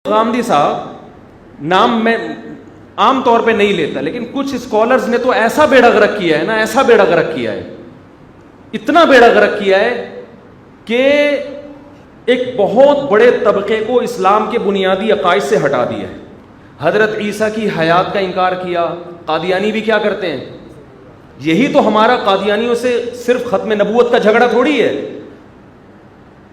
غامدی صاحب نام میں عام طور پہ نہیں لیتا، لیکن کچھ اسکالرز نے تو ایسا بیڑا غرق کیا ہے نا، ایسا بیڑا غرق کیا ہے، اتنا بیڑا غرق کیا ہے کہ ایک بہت بڑے طبقے کو اسلام کے بنیادی عقائد سے ہٹا دیا ہے. حضرت عیسیٰ کی حیات کا انکار کیا. قادیانی بھی کیا کرتے ہیں؟ یہی تو ہمارا قادیانیوں سے صرف ختم نبوت کا جھگڑا تھوڑی ہے.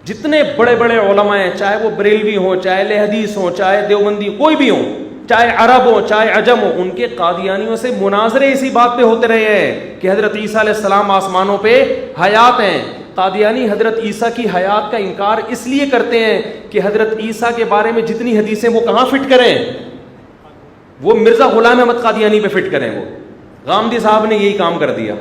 جتنے بڑے بڑے علماء ہیں، چاہے وہ بریلوی ہوں، چاہے اہل حدیث ہوں، چاہے دیوبندی ہوں، کوئی بھی ہوں، چاہے عرب ہوں چاہے عجم ہوں، ان کے قادیانیوں سے مناظرے اسی بات پہ ہوتے رہے ہیں کہ حضرت عیسیٰ علیہ السلام آسمانوں پہ حیات ہیں. قادیانی حضرت عیسیٰ کی حیات کا انکار اس لیے کرتے ہیں کہ حضرت عیسیٰ کے بارے میں جتنی حدیثیں وہ کہاں فٹ کریں، وہ مرزا غلام احمد قادیانی پہ فٹ کریں. وہ غامدی صاحب نے یہی کام کر دیا.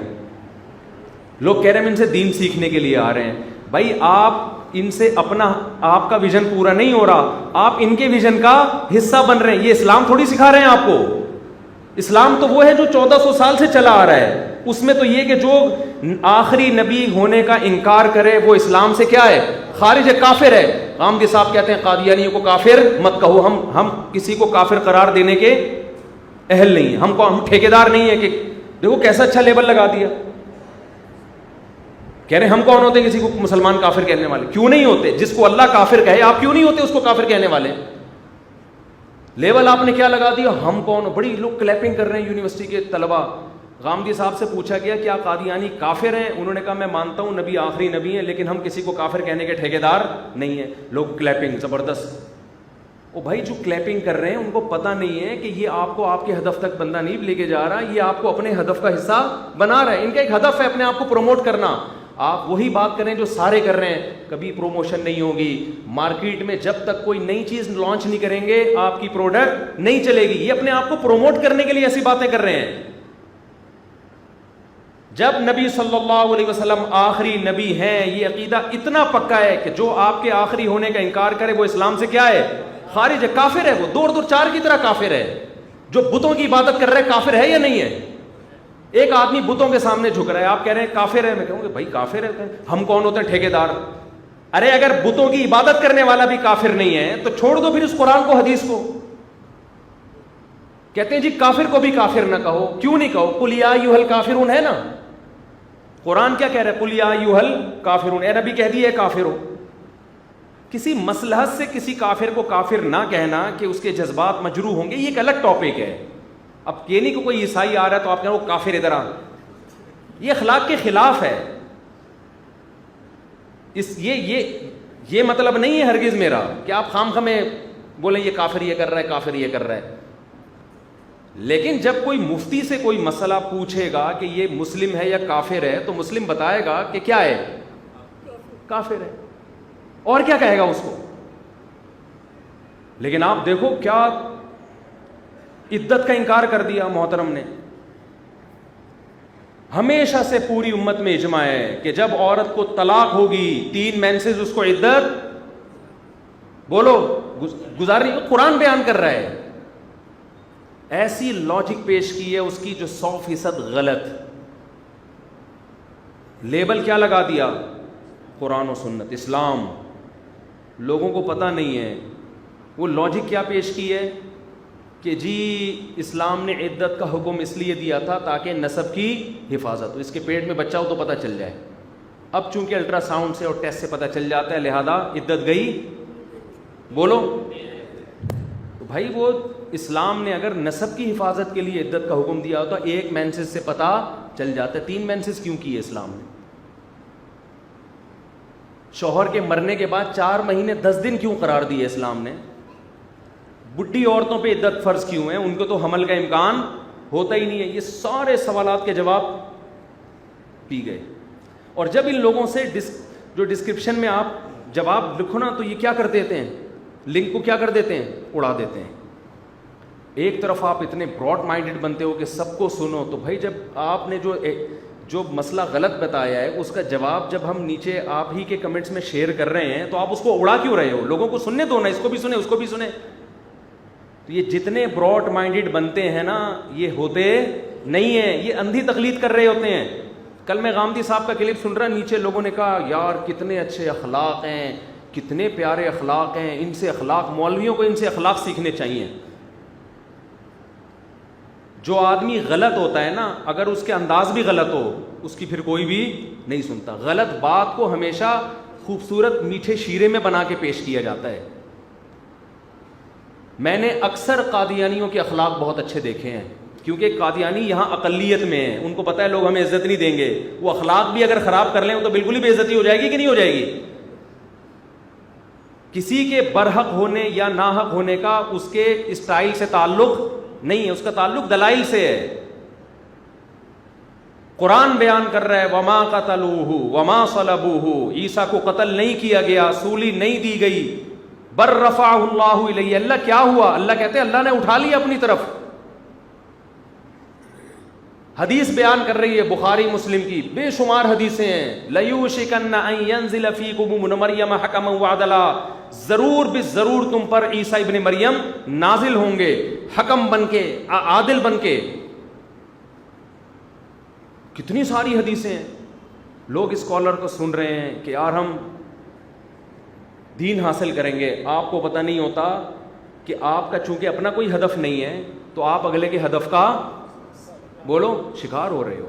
لوگ کہہ رہے ہیں ان سے دین سیکھنے کے لیے آ رہے ہیں. بھائی آپ ان سے اپنا آپ کا ویژن پورا نہیں ہو رہا، آپ ان کے ویژن کا حصہ بن رہے ہیں. یہ اسلام تھوڑی سکھا رہے ہیں آپ کو. اسلام تو وہ ہے جو 1400 سال سے چلا آ رہا ہے. اس میں تو یہ کہ جو آخری نبی ہونے کا انکار کرے وہ اسلام سے کیا ہے؟ خارج ہے، کافر ہے. غامدی صاحب کہتے ہیں قادیانیوں کو کافر مت کہو. ہم کسی کو کافر قرار دینے کے اہل نہیں ہیں. ہم ٹھیکیدار نہیں ہیں کہ دیکھو کیسا اچھا لیبل لگا دیا. کہہ رہے ہم کون ہوتے ہیں کسی کو مسلمان کافر کہنے والے؟ کیوں نہیں ہوتے؟ جس کو اللہ کافر کہے آپ کیوں نہیں ہوتے اس کو کافر کہنے والے؟ لیبل آپ نے کیا لگا دیا؟ ہم کون؟ بڑی لوگ کلیپنگ کر رہے ہیں یونیورسٹی کے طلبہ. غامدی صاحب سے پوچھا گیا کیا قادیانی کافر ہیں؟ انہوں نے کہا میں مانتا ہوں نبی آخری نبی ہیں، لیکن ہم کسی کو کافر کہنے کے ٹھیکیدار نہیں ہیں. لوگ کلیپنگ زبردست. او بھائی جو کلیپنگ کر رہے ہیں ان کو پتہ نہیں ہے کہ یہ آپ کو آپ کے ہدف تک بندہ نہیں لے کے جا رہا، یہ آپ کو اپنے ہدف کا حصہ بنا رہا ہے. ان کا ایک ہدف ہے اپنے آپ کو پروموٹ کرنا. آپ وہی بات کریں جو سارے کر رہے ہیں. کبھی پروموشن نہیں ہوگی مارکیٹ میں جب تک کوئی نئی چیز لانچ نہیں کریں گے، آپ کی پروڈکٹ نہیں چلے گی. یہ اپنے آپ کو پروموٹ کرنے کے لیے ایسی باتیں کر رہے ہیں. جب نبی صلی اللہ علیہ وسلم آخری نبی ہیں، یہ عقیدہ اتنا پکا ہے کہ جو آپ کے آخری ہونے کا انکار کرے وہ اسلام سے کیا ہے؟ خارج ہے، کافر ہے. وہ دور چار کی طرح کافر ہے. جو بتوں کی عبادت کر رہے کافر ہے یا نہیں ہے؟ ایک آدمی بتوں کے سامنے جھک رہا ہے، آپ کہہ رہے ہیں کافر ہے. میں کہوں گا بھائی کافر ہے، ہم کون ہوتے ہیں ٹھیکیدار؟ ارے اگر بتوں کی عبادت کرنے والا بھی کافر نہیں ہے تو چھوڑ دو پھر اس قرآن کو حدیث کو. کہتے ہیں جی کافر کو بھی کافر نہ کہو. کیوں نہیں کہو؟ قل یا ایھا الکافرون ہے نا. قرآن کیا کہہ رہا ہے؟ قل یا ایھا الکافرون. اے نبی کہہ دیے کافر ہو. کسی مصلحت سے کسی کافر کو کافر نہ کہنا کہ اس کے جذبات مجروح ہوں گے، یہ ایک الگ ٹاپک ہے. اب یہ نہیں کہ کوئی عیسائی آ رہا ہے تو آپ کہیں وہ کافر ادھر آ، یہ اخلاق کے خلاف ہے. یہ مطلب نہیں ہے ہرگز میرا کہ آپ خام خامے بولیں یہ کافر یہ کر رہا ہے، کافر یہ کر رہا ہے. لیکن جب کوئی مفتی سے کوئی مسئلہ پوچھے گا کہ یہ مسلم ہے یا کافر ہے تو مسلم بتائے گا کہ کیا ہے؟ کافر ہے. اور کیا کہے گا اس کو؟ لیکن آپ دیکھو کیا عدت کا انکار کر دیا محترم نے. ہمیشہ سے پوری امت میں اجماع ہے کہ جب عورت کو طلاق ہوگی 3 مینسز اس کو عدت بولو گزارنی. قرآن بیان کر رہا ہے. ایسی لاجک پیش کی ہے اس کی جو 100% غلط. لیبل کیا لگا دیا؟ قرآن و سنت اسلام. لوگوں کو پتہ نہیں ہے وہ لاجک کیا پیش کی ہے کہ جی اسلام نے عدت کا حکم اس لیے دیا تھا تاکہ نسب کی حفاظت ہو. اس کے پیٹ میں بچہ ہو تو پتہ چل جائے. اب چونکہ الٹرا ساؤنڈ سے اور ٹیسٹ سے پتہ چل جاتا ہے لہذا عدت گئی. بولو تو بھائی وہ اسلام نے اگر نسب کی حفاظت کے لیے عدت کا حکم دیا ہوتا 1 مینسز سے پتہ چل جاتا ہے. 3 مینسز کیوں کیے اسلام نے؟ شوہر کے مرنے کے بعد 4 مہینے 10 دن کیوں قرار دیے اسلام نے؟ بڈھی عورتوں پہ عدت فرض کیوں ہے؟ ان کو تو حمل کا امکان ہوتا ہی نہیں ہے. یہ سارے سوالات کے جواب پی گئے. اور جب ان لوگوں سے جو ڈسکرپشن میں آپ جواب لکھو نا تو یہ کیا کر دیتے ہیں؟ لنک کو کیا کر دیتے ہیں؟ اڑا دیتے ہیں. ایک طرف آپ اتنے براڈ مائنڈڈ بنتے ہو کہ سب کو سنو، تو بھائی جب آپ نے جو مسئلہ غلط بتایا ہے اس کا جواب جب ہم نیچے آپ ہی کے کمنٹس میں شیئر کر رہے ہیں تو آپ اس کو اڑا کیوں رہے ہو؟ لوگوں کو سننے دو نا، اس کو بھی سنیں اس کو بھی سنیں. تو یہ جتنے براڈ مائنڈڈ بنتے ہیں نا یہ ہوتے نہیں ہیں، یہ اندھی تقلید کر رہے ہوتے ہیں. کل میں غامدی صاحب کا کلپ سن رہا، نیچے لوگوں نے کہا یار کتنے اچھے اخلاق ہیں، کتنے پیارے اخلاق ہیں، ان سے اخلاق، مولویوں کو ان سے اخلاق سیکھنے چاہیے. جو آدمی غلط ہوتا ہے نا، اگر اس کے انداز بھی غلط ہو، اس کی پھر کوئی بھی نہیں سنتا. غلط بات کو ہمیشہ خوبصورت میٹھے شیرے میں بنا کے پیش کیا جاتا ہے. میں نے اکثر قادیانیوں کے اخلاق بہت اچھے دیکھے ہیں، کیونکہ قادیانی یہاں اقلیت میں ہیں، ان کو پتہ ہے لوگ ہمیں عزت نہیں دیں گے. وہ اخلاق بھی اگر خراب کر لیں تو بالکل ہی بے عزتی ہو جائے گی کہ نہیں ہو جائے گی. کسی کے برحق ہونے یا ناحق ہونے کا اس کے اسٹائل سے تعلق نہیں ہے، اس کا تعلق دلائل سے ہے. قرآن بیان کر رہا ہے وما قتلوہ وما صلبوہ، عیسیٰ کو قتل نہیں کیا گیا، سولی نہیں دی گئی، بر رفعہ اللہ الیہ. اللہ کیا ہوا؟ اللہ کہتے ہیں اللہ نے اٹھا لیا اپنی طرف. حدیث بیان کر رہی ہے بخاری مسلم کی، بے شمار حدیثیں ہیں. لیوشکن ان ینزل فیکم ابن مریم حکما وعدلا، ضرور بالضرور تم پر عیسیٰ ابن مریم نازل ہوں گے حکم بن کے، عادل بن کے. کتنی ساری حدیثیں ہیں. لوگ اسکالر کو سن رہے ہیں کہ یار ہم دین حاصل کریں گے. آپ کو پتہ نہیں ہوتا کہ آپ کا چونکہ اپنا کوئی ہدف نہیں ہے تو آپ اگلے کے ہدف کا بولو شکار ہو رہے ہو.